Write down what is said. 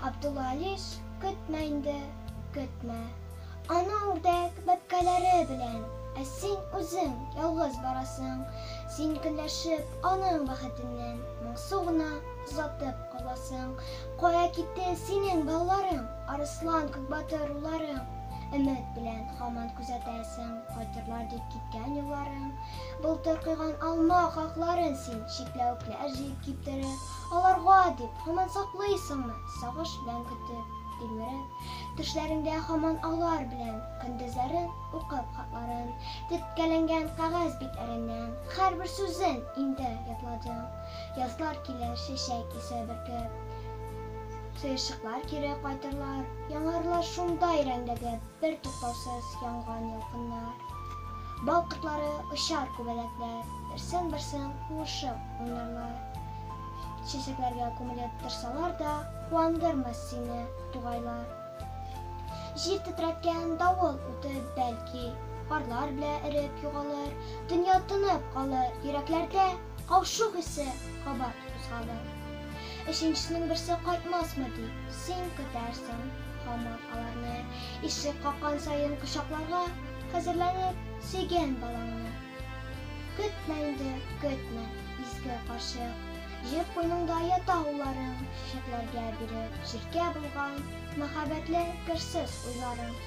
Abdullah Aliş көтмә инде, көтмә. Ана үрдәк бәбкәләре белән, син үзең ялгыз барасың. Син көнләшеп аның бәхетеннән моңсу гына озатып каласың. Кая китте синең балаларың, Арыслан Күкбатыр уларың? Өмет белән һаман күзәтәсең, кайтырлар дип киткән юлларың. Былтыр кыйган алма хакларын син чикләүкләр җыеп киптереп, аларга дип һаман саклыйсыңмы, сагыш белән көтеп, тилмереп. Төшләреңдә һаман алар белән көндезләрен укып хатларын, теткәләнгән кәгазь битләреннән һәрбер сүзен инде ятладың. Язлар килер чәчәк исә бөркеп, сыйшыклар кире кайтырлар, яңарлар шундай рәңдәге бер туктаусыз янган ялкыннар. Бал кортлары очар күбәләкләр, берсен-берсен куышып уйнарлар. Чәчәкләргә күмелеп торсалар да, куандырмас сине тугайлар. Җир тетрәткән давыл үтеп бәлки, карлар белән эреп югалыр, дөнья тынып калыр, йөрәкләрдә каушу хисе кабат кузгалыр. Өченчесенең берсе кайтмасмы дип, син көтәрсең һаман аларны. Ишек каккан саен кочакларга хәзерләнеп сөйгән балаңны. Көтмә инде, көтмә, изге карчык. Җир куеныңда ята уларың, чәчәкләргә биреп, җиргә булган мәхәббәтле керсез уйларың.